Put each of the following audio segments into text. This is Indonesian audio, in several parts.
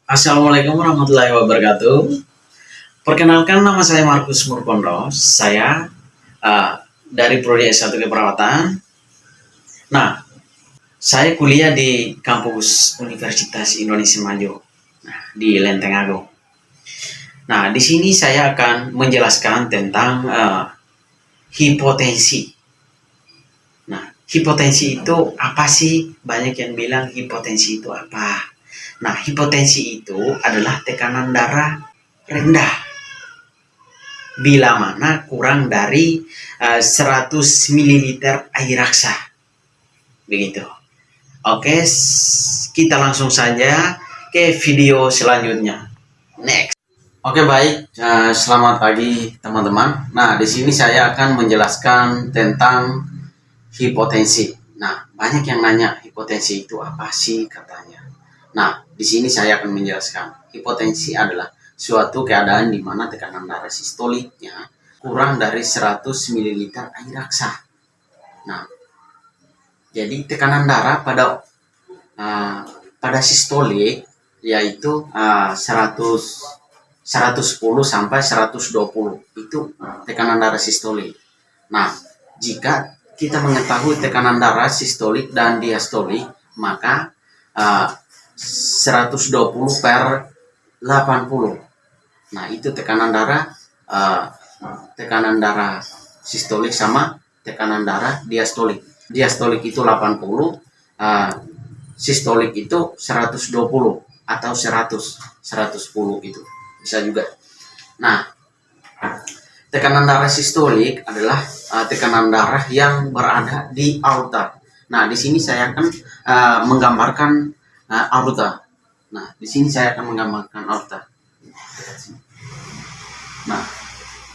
Assalamualaikum warahmatullahi wabarakatuh. Perkenalkan, nama saya Markus Murkondo. Saya dari Prodi S1 Keperawatan. Nah, saya kuliah di kampus Universitas Indonesia Maju, di Lenteng Agung. Nah, di sini saya akan menjelaskan tentang hipotensi. Nah, hipotensi itu apa sih? Banyak yang bilang hipotensi itu apa? Nah, hipotensi itu adalah tekanan darah rendah bila mana kurang dari 100 ml air raksa. Begitu. Oke, kita langsung saja ke video selanjutnya. Next. Oke, baik. Selamat pagi teman-teman. Nah, di sini saya akan menjelaskan tentang hipotensi. Nah, banyak yang nanya hipotensi itu apa sih katanya. Nah, di sini saya akan menjelaskan. Hipotensi adalah suatu keadaan di mana tekanan darah sistoliknya kurang dari 100 ml air raksa. Nah, jadi tekanan darah pada sistolik yaitu 110 sampai 120 itu tekanan darah sistolik. Nah, jika kita mengetahui tekanan darah sistolik dan diastolik, maka 120 per 80. Nah, itu tekanan darah sistolik sama tekanan darah diastolik. Diastolik itu 80, sistolik itu 120 atau 110 itu bisa juga. Nah, tekanan darah sistolik adalah tekanan darah yang berada di aorta. Nah, di sini saya akan menggambarkan aorta. Nah, di sini saya akan menggambarkan aorta. Nah,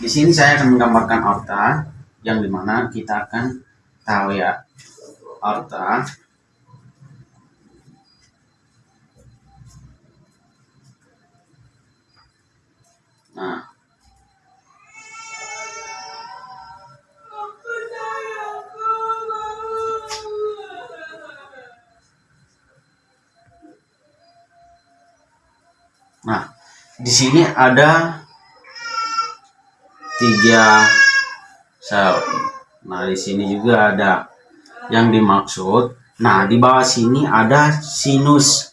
di sini saya akan menggambarkan aorta yang dimana kita akan tahu ya aorta. Nah, di sini ada tiga sel. Nah, di sini juga ada yang dimaksud. Nah, di bawah sini ada sinus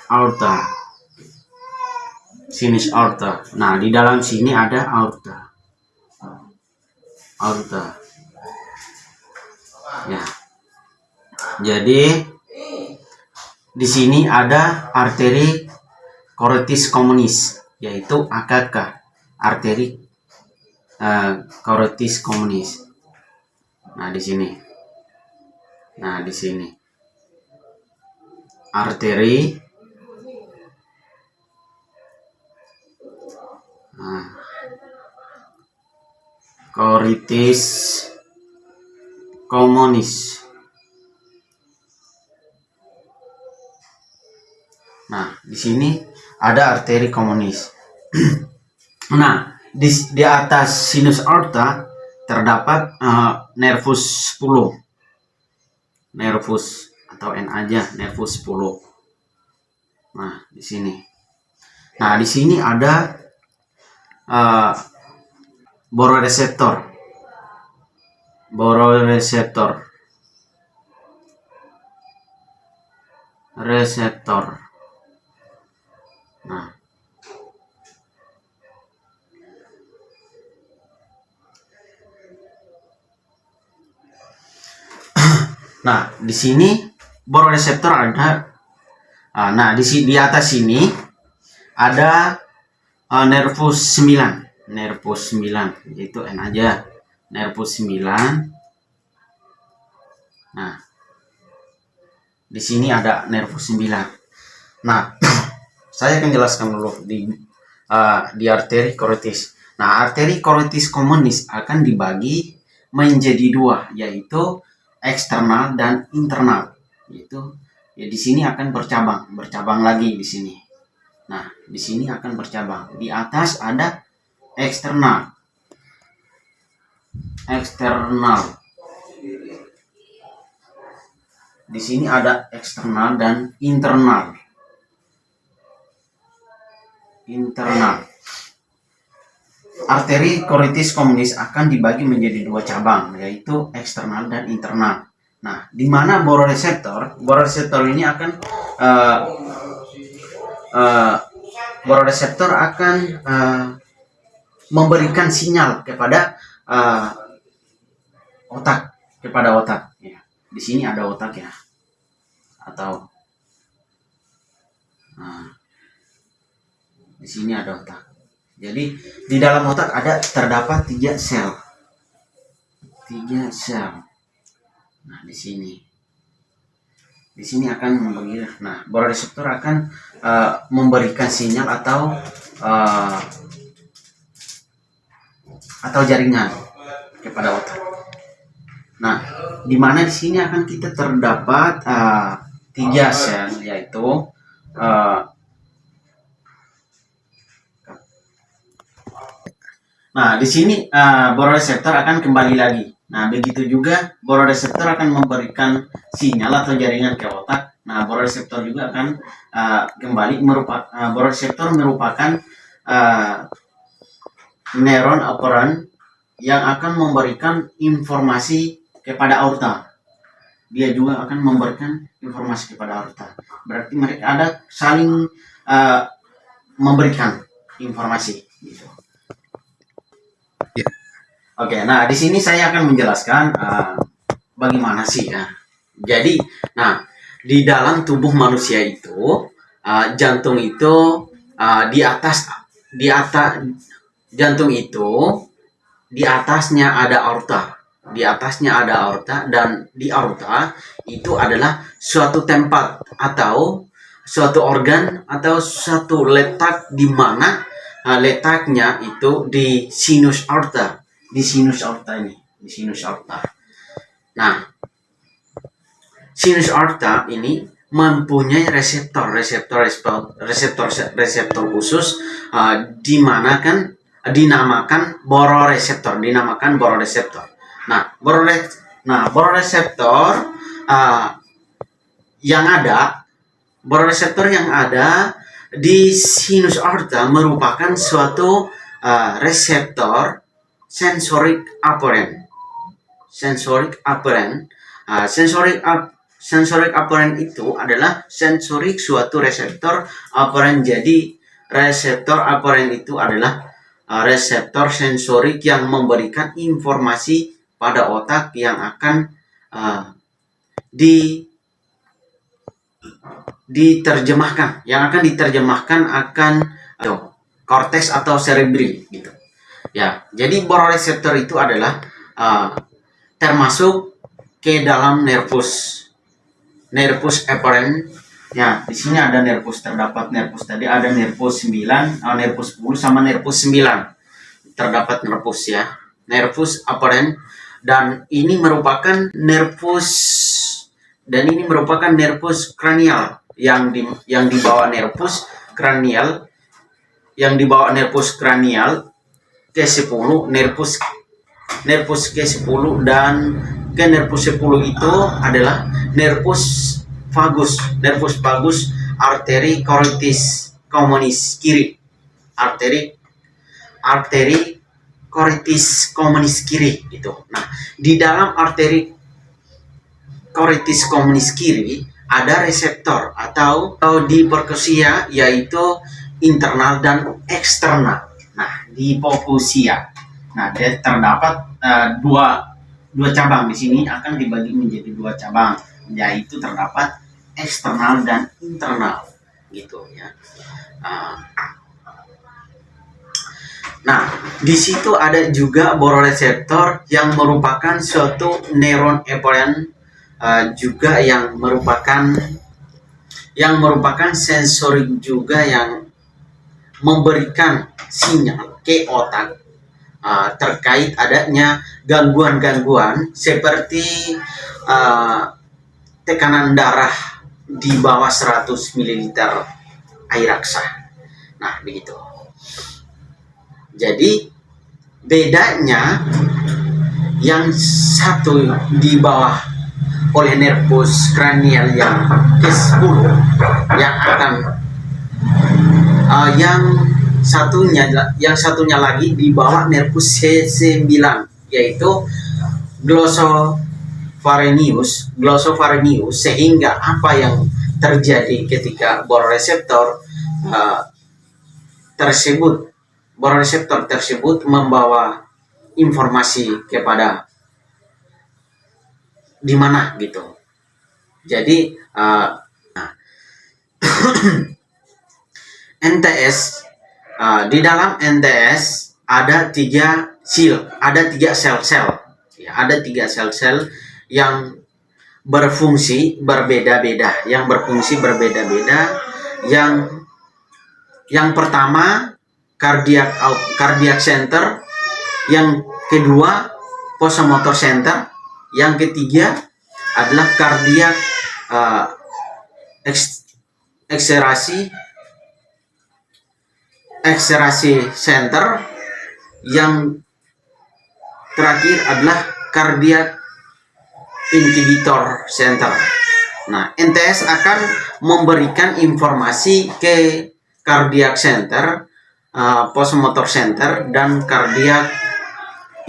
aorta. Sinus aorta. Nah, di dalam sini ada aorta. Ya. Jadi di sini ada arteri carotis communis, yaitu AKK, arteri carotis communis. Nah, di sini. Arteri carotis communis. Nah, di sini ada arteri communis. Nah, di atas sinus aorta terdapat nervus 10. Nervus atau N aja, nervus 10. Nah, di sini. Nah, di sini ada bororeseptor. Nah, di sini bororeseptor ada. Nah, di atas sini ada nervus 9. Nervus 9 itu N aja. Nervus 9. Nah, di sini ada nervus 9. Nah, saya akan jelaskan dulu di arteri carotis. Nah, arteri carotis communis akan dibagi menjadi dua, yaitu eksternal dan internal. Itu ya di sini akan bercabang lagi di sini. Nah, di sini akan bercabang. Di atas ada eksternal. di sini ada eksternal dan internal. Arteri korotis komunis akan dibagi menjadi dua cabang, yaitu eksternal dan internal. Nah, di mana bororeseptor ini akan memberikan sinyal kepada otak, ya. Di sini ada otak ya, atau di sini ada otak. Jadi di dalam otak terdapat 3 sel. Nah, di sini akan membagi. Nah, bororeseptor akan memberikan sinyal atau jaringan kepada otak. Nah, di mana di sini akan kita terdapat 3 sel, yaitu nah, di sini bororeseptor akan kembali lagi. Nah, begitu juga bororeseptor akan memberikan sinyal atau jaringan ke otak. Nah, bororeseptor juga akan kembali bororeseptor merupakan neuron operan yang akan memberikan informasi kepada aorta. Dia juga akan memberikan informasi kepada aorta. Berarti mereka ada saling memberikan informasi gitu. Oke, nah di sini saya akan menjelaskan bagaimana sih ya. Jadi, nah di dalam tubuh manusia itu jantung itu di atas jantung itu di atasnya ada aorta. Dan di aorta itu adalah suatu tempat atau suatu organ atau suatu letak di mana letaknya itu di sinus aorta. Di sinus aorta. Nah, sinus aorta ini mempunyai reseptor khusus di mana kan dinamakan bororeseptor. Nah, bororeseptor yang ada di sinus aorta merupakan suatu reseptor sensorik apparent. Sensorik apparent itu adalah sensorik suatu reseptor apparent. Jadi reseptor apparent itu adalah reseptor sensorik yang memberikan informasi pada otak yang akan diterjemahkan akan korteks atau cerebri gitu. Ya, jadi bororeseptor itu adalah termasuk ke dalam nervus afferent. Ya, di sini ada terdapat nervus tadi ada nervus 9, nervus 10 sama nervus 9. Terdapat nervus ya. Nervus afferent dan ini merupakan nervus kranial yang dibawa nervus kranial ke-10, nervus ke-10 dan ke nervus 10 itu adalah nervus vagus arteri korotis komunis kiri. Arteri korotis komunis kiri gitu. Nah, di dalam arteri korotis komunis kiri ada reseptor atau di perkusia yaitu internal dan eksternal. Nah, di perkusia, dia terdapat dua cabang. Di sini akan dibagi menjadi 2 cabang, yaitu terdapat eksternal dan internal, gitu ya. Nah, di situ ada juga bororeseptor yang merupakan suatu neuron afferent juga yang merupakan sensorik juga yang memberikan sinyal ke otak terkait adanya gangguan-gangguan seperti tekanan darah di bawah 100 ml air raksa. Nah, begitu. Jadi bedanya yang satu di bawah oleh nervus kranial yang ke-10 yang akan yang satunya lagi di bawah nervus C9, yaitu glossopharyngeus, sehingga apa yang terjadi ketika bororeseptor tersebut membawa informasi kepada di mana gitu. Jadi NTS, di dalam NTS ada tiga sel-sel, ya, ada tiga sel-sel yang berfungsi berbeda-beda, yang pertama cardiac center, yang kedua pulsomotor center, yang ketiga adalah cardiac accelerasi center, yang terakhir adalah cardiac inhibitor center. Nah, NTS akan memberikan informasi ke cardiac center, pulsomotor center, dan cardiac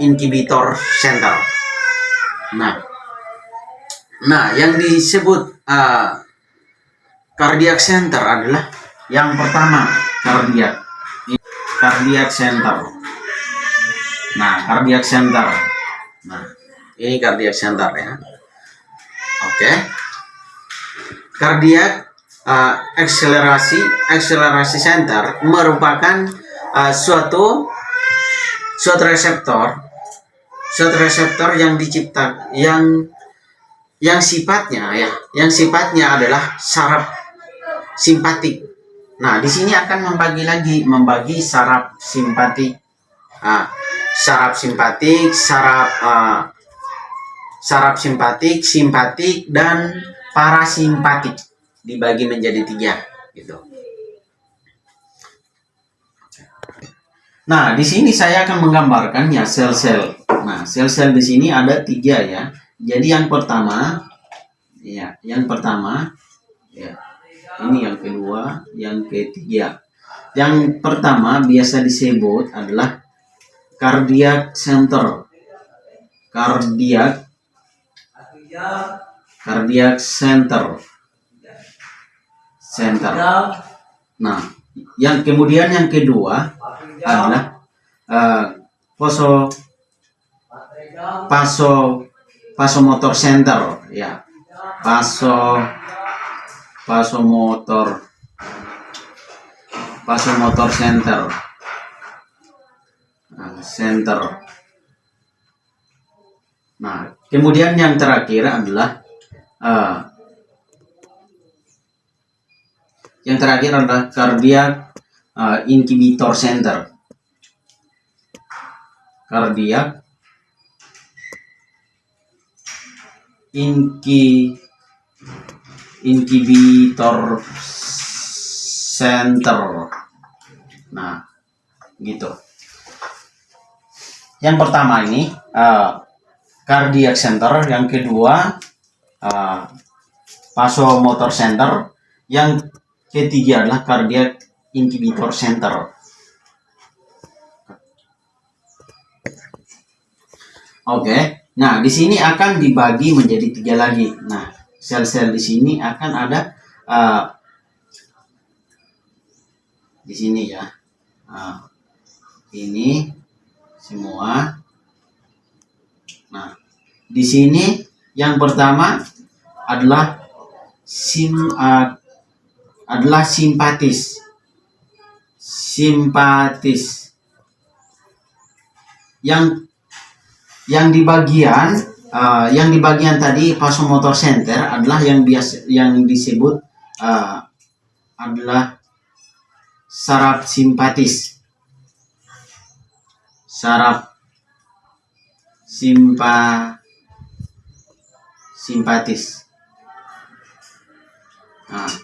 inhibitor center. Nah, yang disebut cardiac center adalah yang pertama cardiac center. Nah, cardiac center. Nah, ini cardiac center ya. Oke. Cardiac accelerasi center merupakan suatu reseptor yang diciptakan yang sifatnya adalah saraf simpatik. Nah, di sini akan membagi saraf simpatik, simpatik, dan parasimpatik, dibagi menjadi 3 gitu. Nah, di sini saya akan menggambarkan ya sel-sel. Nah, sel-sel di sini ada 3 ya. Jadi yang pertama, ya, ini yang kedua, yang ketiga. Yang pertama biasa disebut adalah cardiac center. Cardiac center. Nah, yang kemudian yang kedua adalah vasomotor center, ya, vasomotor center. Nah, kemudian yang terakhir adalah cardiac inhibitor center. Cardiac inhibitor center. Nah, gitu. Yang pertama ini cardiac center, yang kedua vasomotor center, yang ketiga adalah cardiac inhibitor center. Oke. Nah, di sini akan dibagi menjadi 3 lagi. Nah, sel-sel di sini akan ada di sini ya. Ini semua. Nah, di sini yang pertama adalah simpatis. Yang di bagian tadi vasomotor center adalah yang disebut adalah saraf simpatis. Simpatis. Nah,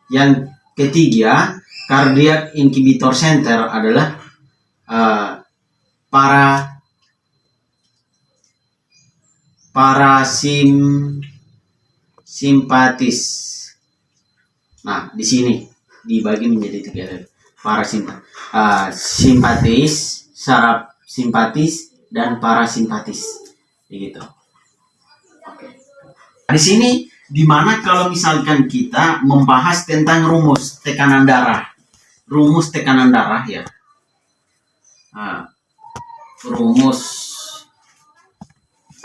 yang ketiga cardiac inhibitor center adalah simpatis. Nah, di sini dibagi menjadi tiga simpatis, saraf simpatis, dan parasimpatis. Begitu. Oke. Di sini dimana kalau misalkan kita membahas tentang rumus tekanan darah, ya. Nah,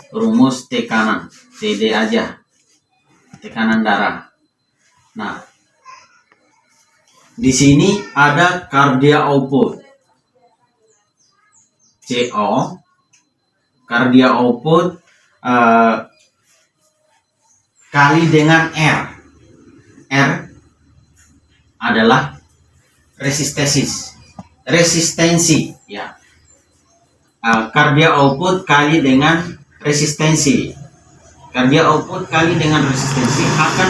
rumus tekanan TD aja, tekanan darah. Nah, di sini ada cardiac output CO, cardiac output kali dengan R. R adalah resistensi, ya. Cardiac output kali dengan resistensi. Cardiac output kali dengan resistensi akan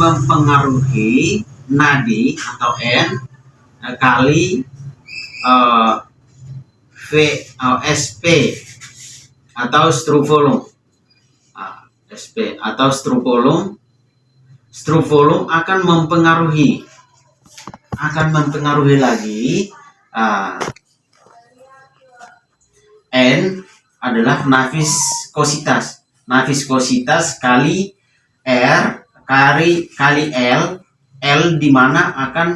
mempengaruhi nadi atau N kali SP atau stroke volume. SP atau stroke volume. Stroke volume akan mempengaruhi lagi N adalah naviskositas kali R kali L di mana akan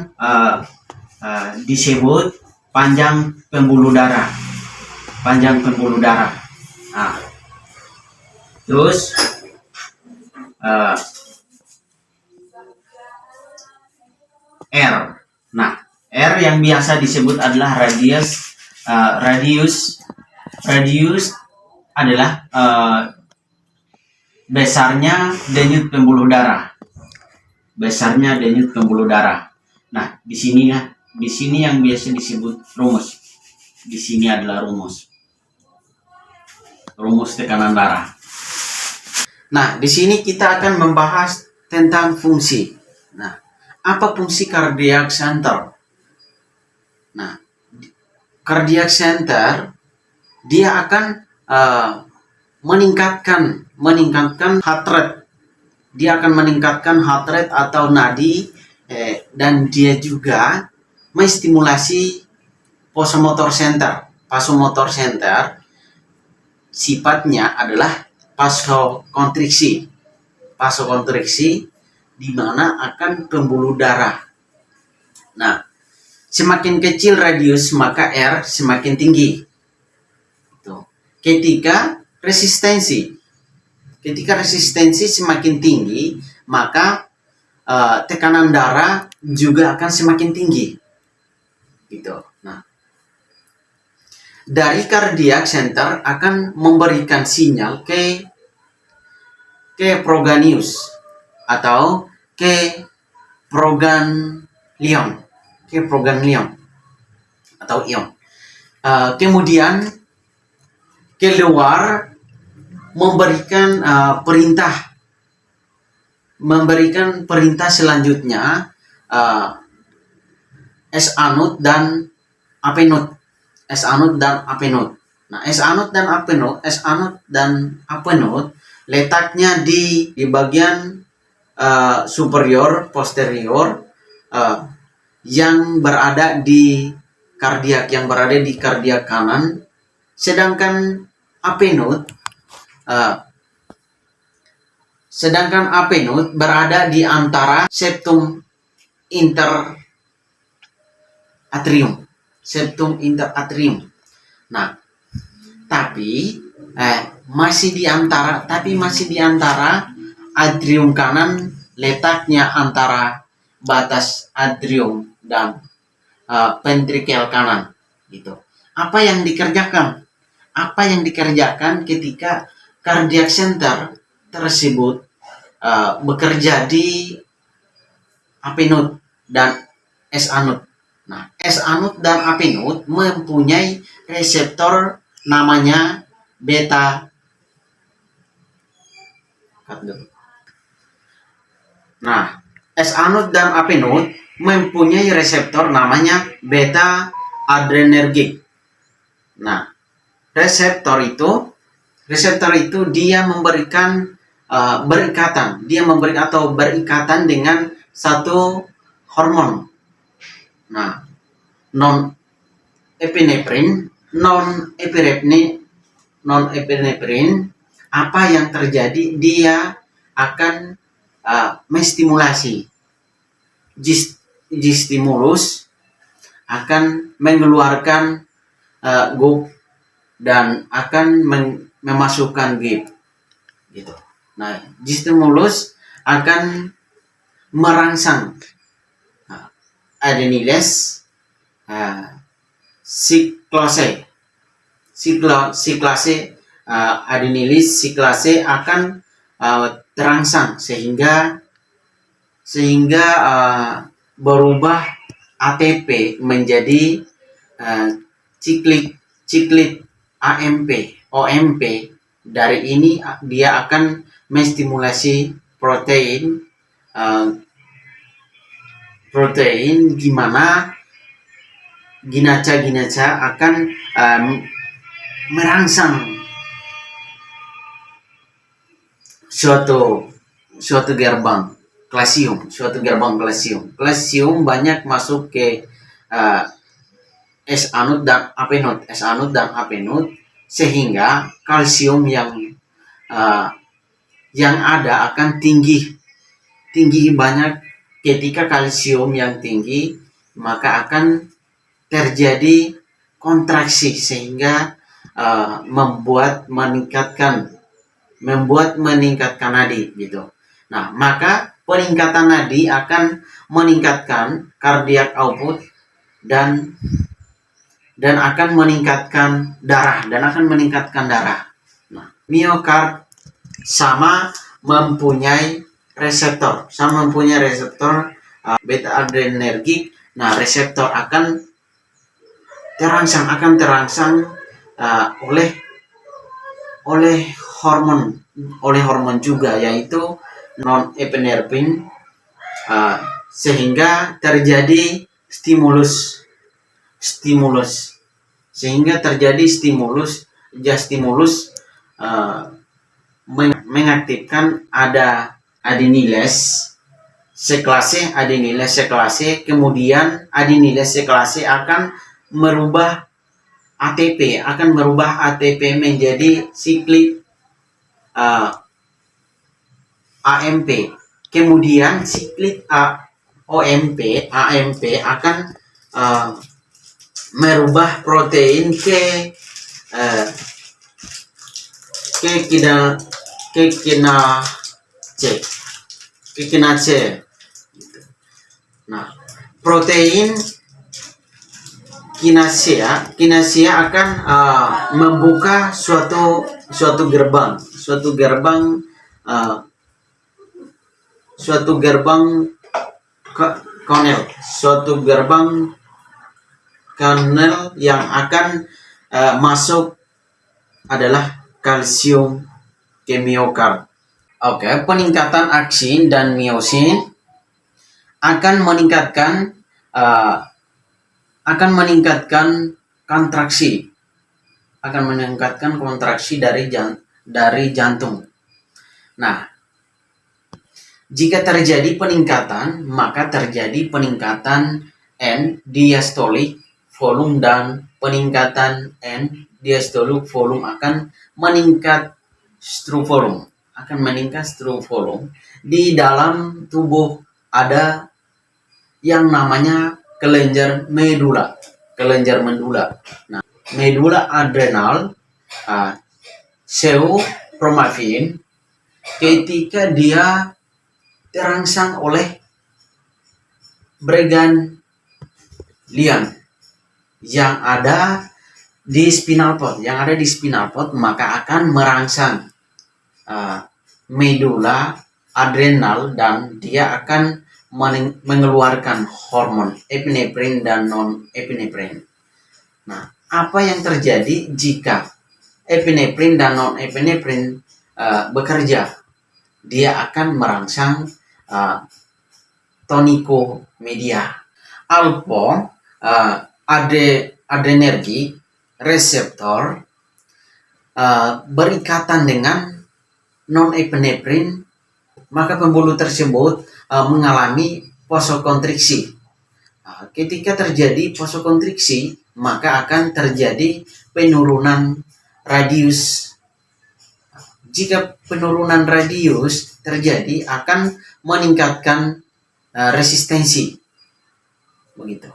disebut panjang pembuluh darah. Nah, terus R. Nah, R yang biasa disebut adalah radius adalah besarnya denyut pembuluh darah. Nah, di sini yang biasa disebut rumus. Di sini adalah rumus tekanan darah. Nah, di sini kita akan membahas tentang fungsi. Nah, apa fungsi cardiac center? Nah, cardiac center dia akan meningkatkan heart rate. Dia akan meningkatkan heart rate atau nadi, dan dia juga menstimulasi vasomotor center. Vasomotor center sifatnya adalah vasokonstriksi di mana akan pembuluh darah. Nah, semakin kecil radius maka R semakin tinggi. Ketika resistensi semakin tinggi, maka tekanan darah juga akan semakin tinggi. Gitu. Nah, dari cardiac center akan memberikan sinyal ke proganeus atau ke proganglion atau ion. Kemudian keluar memberikan perintah selanjutnya, S-anode dan AP-node. Nah, S-anode dan AP-node letaknya di bagian superior posterior yang berada di kardiak kanan, sedangkan AP-node berada di antara septum interatrium. Nah, tapi masih di antara atrium kanan, letaknya antara batas atrium dan ventrikel kanan, gitu. Apa yang dikerjakan ketika cardiac center tersebut bekerja di AP-node dan S-anode. Nah, S-anode dan AP-node mempunyai reseptor namanya beta. Nah, S-anode dan AP-node mempunyai reseptor namanya beta adrenergic. Nah, reseptor itu Reseptor itu dia memberikan berikatan dengan satu hormon. Nah, non epinefrin, non epinefrin, apa yang terjadi? Dia akan menstimulasi stimulus akan mengeluarkan GUP dan akan memasukkan GIP gitu. Nah, stimulus akan merangsang adenyles siklase adenylis siklase akan terangsang sehingga berubah ATP menjadi ciklit OMP. Dari ini dia akan menstimulasi protein gimana ginaca akan merangsang suatu gerbang kalsium. Kalsium banyak masuk ke S anode dan apenode, sehingga kalsium yang ada akan tinggi banyak. Ketika kalsium yang tinggi, maka akan terjadi kontraksi sehingga membuat meningkatkan nadi gitu. Nah, maka peningkatan nadi akan meningkatkan cardiac output dan akan meningkatkan darah Nah, miokard sama mempunyai reseptor beta adrenergik. Nah, reseptor akan terangsang oleh hormon juga, yaitu non epinefrin, sehingga terjadi stimulus mengaktifkan adenyles seklase, kemudian adenyles seklase akan merubah ATP menjadi siklik AMP. Kemudian siklik AMP akan merubah protein ke kinase. Nah, protein kinase akan membuka suatu gerbang kanal yang akan masuk adalah kalsium ke miokard. Oke, peningkatan aksin dan miosin akan meningkatkan kontraksi dari jantung. Nah, jika terjadi peningkatan, maka terjadi peningkatan N-diastolik volume, dan peningkatan N-diastolik volume akan meningkat stroke volume. Di dalam tubuh ada yang namanya kelenjar medula. Nah, medula adrenal, seopromafin, ketika dia terangsang oleh preganglian yang ada di spinal cord, maka akan merangsang medula adrenal, dan dia akan mengeluarkan hormon epinefrin dan non epinefrin. Nah, apa yang terjadi jika epinefrin dan non epinefrin bekerja? Dia akan merangsang tonikomedia. Adrenergic receptor berikatan dengan non-epinefrin, maka pembuluh tersebut mengalami vasokonstriksi. Ketika terjadi vasokonstriksi, maka akan terjadi penurunan radius. Jika penurunan radius terjadi, akan meningkatkan resistensi. Begitu.